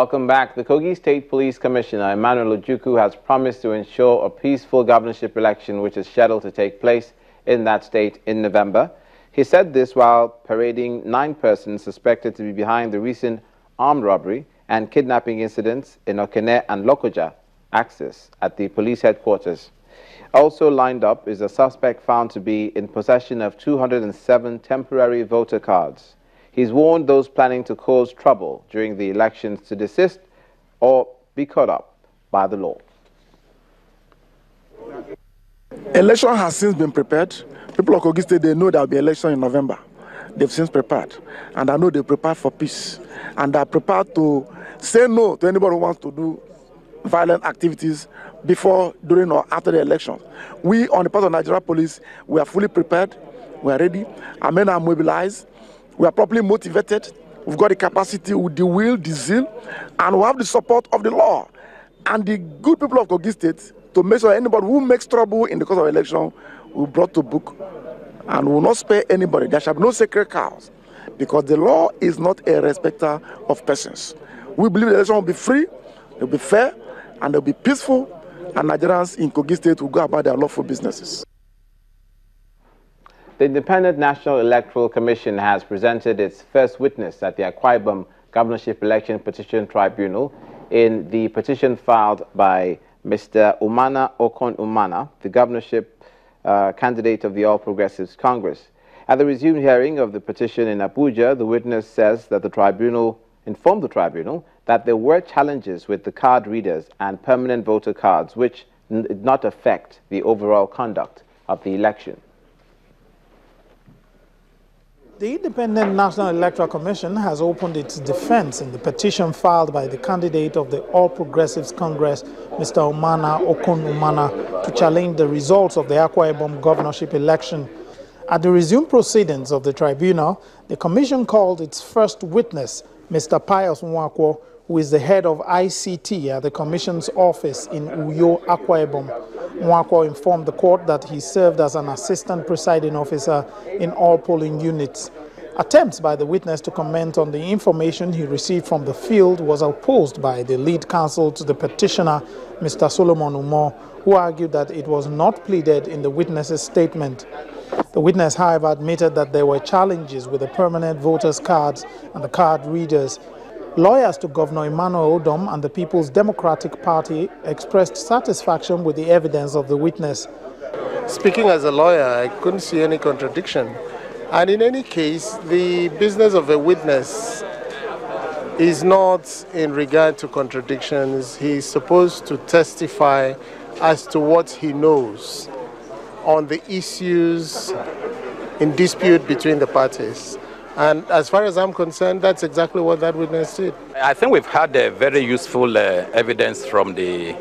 Welcome back. The Kogi State Police Commissioner, Emmanuel Ojukwu, has promised to ensure a peaceful governorship election which is scheduled to take place in that state in November. He said this while parading 9 persons suspected to be behind the recent armed robbery and kidnapping incidents in Okene and Lokoja axis at the police headquarters. Also lined up is a suspect found to be in possession of 207 temporary voter cards. He's warned those planning to cause trouble during the elections to desist or be caught up by the law. Election has since been prepared. People of Kogi State, they know there will be election in November. They've since prepared. And I know they're prepared for peace. And they're prepared to say no to anybody who wants to do violent activities before, during, or after the election. We, on the part of Nigeria Police, we are fully prepared. We are ready. Our men are mobilized. We are properly motivated. We've got the capacity, the will, the zeal, and we have the support of the law and the good people of Kogi State to make sure anybody who makes trouble in the course of election will be brought to book and will not spare anybody. There shall be no sacred cows because the law is not a respecter of persons. We believe the election will be free, it will be fair, and it will be peaceful, and Nigerians in Kogi State will go about their lawful businesses. The Independent National Electoral Commission has presented its first witness at the Akwa Ibom Governorship Election Petition Tribunal in the petition filed by Mr. Osun State, the governorship candidate of the All Progressives Congress. At the resumed hearing of the petition in Abuja, the witness says that the tribunal informed the tribunal that there were challenges with the card readers and permanent voter cards which did not affect the overall conduct of the election. The Independent National Electoral Commission has opened its defense in the petition filed by the candidate of the All Progressives Congress, Mr. Osun State, to challenge the results of the Akwa Ibom governorship election. At the resumed proceedings of the tribunal, the commission called its first witness, Mr. Pius Nwakwo, who is the head of ICT at the commission's office in Uyo, Akwa Ibom. Nwakwo informed the court that he served as an assistant presiding officer in all polling units. Attempts by the witness to comment on the information he received from the field was opposed by the lead counsel to the petitioner, Mr. Solomon Umor, who argued that it was not pleaded in the witness's statement. The witness, however, admitted that there were challenges with the permanent voters' cards and the card readers. Lawyers to Governor Emmanuel Odom and the People's Democratic Party expressed satisfaction with the evidence of the witness. Speaking as a lawyer, I couldn't see any contradiction. And in any case, the business of a witness is not in regard to contradictions. He's supposed to testify as to what he knows on the issues in dispute between the parties. And as far as I'm concerned, that's exactly what that witness did. I think we've had a very useful evidence from the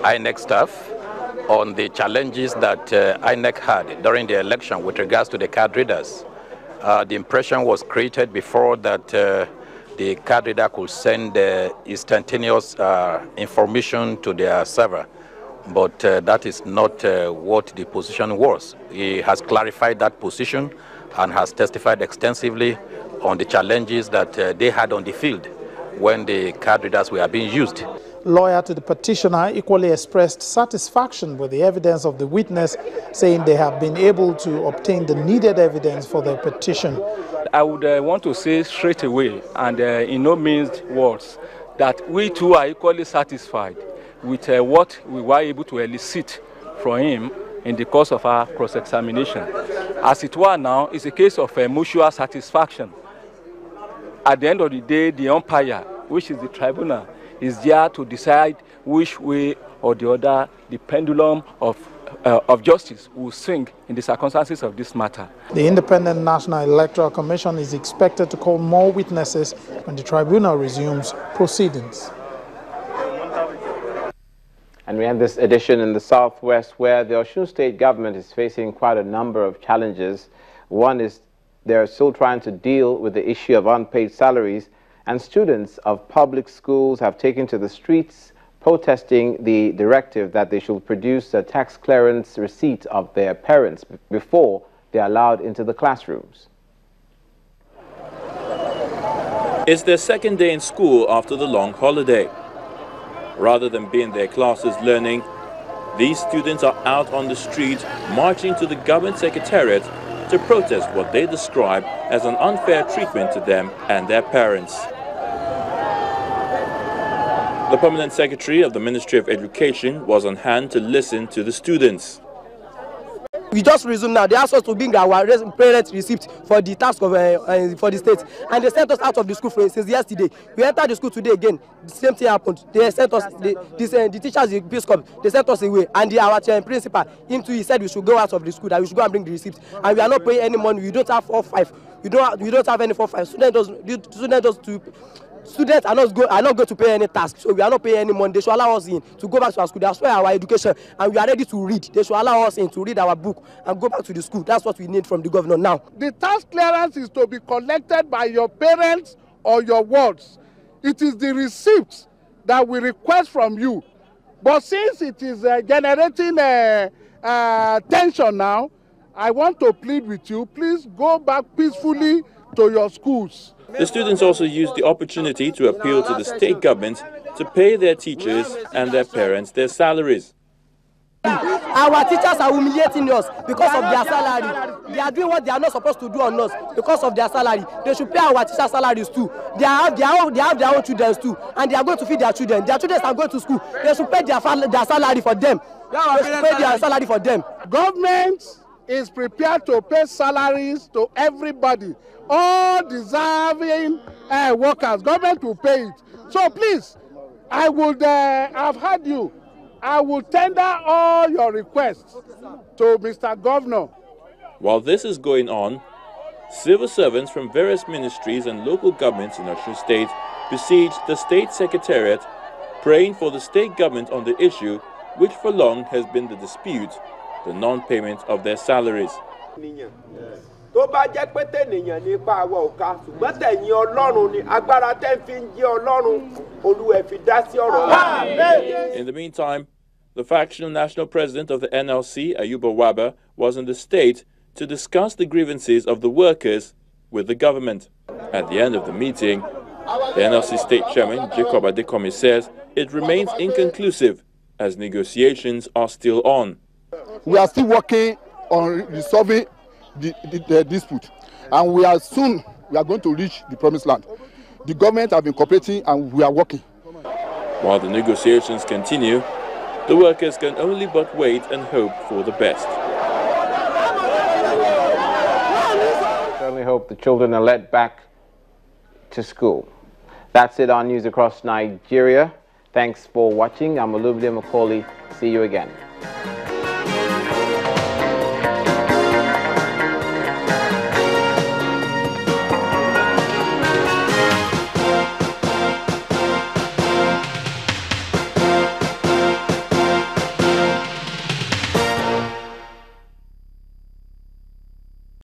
INEC staff on the challenges that INEC had during the election with regards to the card readers. The impression was created before that the card reader could send instantaneous information to their server. But that is not what the position was. He has clarified that position and has testified extensively on the challenges that they had on the field when the card readers were being used. Lawyer to the petitioner equally expressed satisfaction with the evidence of the witness, saying they have been able to obtain the needed evidence for their petition. I would want to say straight away, and in no means words, that we too are equally satisfied with what we were able to elicit from him in the course of our cross-examination. As it were now, it's a case of mutual satisfaction. At the end of the day, the umpire, which is the tribunal, is there to decide which way or the other the pendulum of justice will swing in the circumstances of this matter. The Independent National Electoral Commission is expected to call more witnesses when the tribunal resumes proceedings. And we end this edition in the Southwest, where the Osun State government is facing quite a number of challenges. One is they're still trying to deal with the issue of unpaid salaries, and students of public schools have taken to the streets protesting the directive that they should produce a tax clearance receipt of their parents before they're allowed into the classrooms. It's their second day in school after the long holiday. Rather than be in their classes learning, these students are out on the street marching to the government secretariat to protest what they describe as an unfair treatment to them and their parents. The permanent secretary of the Ministry of Education was on hand to listen to the students. We just resumed now. They asked us to bring our parent receipt for the task of for the state, and they sent us out of the school since yesterday. We entered the school today again. The same thing happened. They sent us the teachers, the peace corps, they sent us away, and our principal, he said we should go out of the school, that we should go and bring the receipt, and we are not paying any money. We don't have 4-5. We don't have any 4-5. Students are not going to pay any tax, so we are not paying any money. They should allow us in to go back to our school. That's why our education, and we are ready to read. They should allow us in to read our book and go back to the school. That's what we need from the governor now. The tax clearance is to be collected by your parents or your wards. It is the receipt that we request from you. But since it is generating tension now, I want to plead with you, please go back peacefully to your schools. The students also used the opportunity to appeal to the state government to pay their teachers and their parents their salaries. Our teachers are humiliating us because of their salary. They are doing what they are not supposed to do on us because of their salary. They should pay our teachers' salaries too. They have their own children too, and they are going to feed their children. Their children are going to school. They should pay their salary for them. They should pay their salary for them. Government is prepared to pay salaries to everybody. All deserving workers, government will pay it. So please, I would have heard you. I will tender all your requests to Mr. Governor. While this is going on, civil servants from various ministries and local governments in Osun State besieged the state secretariat, praying for the state government on the issue, which for long has been the dispute, the non-payment of their salaries. tó bá jẹ́ pé tènìyàn nípa àwọ̀ òka ṣùgbọ́n tẹ̀yìn Ọlọ́run ni agbára tẹ́ fi ń jẹ́ Ọlọ́run Olúwa fi dá sí ọ̀rọ̀ wa. In the meantime, the factional national president of the NLC, Ayuba Waba, was in the state to discuss the grievances of the workers with the government. At the end of the meeting, the NLC state chairman, Jacob Adekome, says it remains inconclusive as negotiations are still on. We are still working on resolving the dispute, and we are going to reach the promised land. The government have been cooperating and we are working. While the negotiations continue, the workers can only but wait and hope for the best. I certainly hope the children are led back to school. That's it on News Across Nigeria. Thanks for watching. I'm Olubide Macaulay. See you again.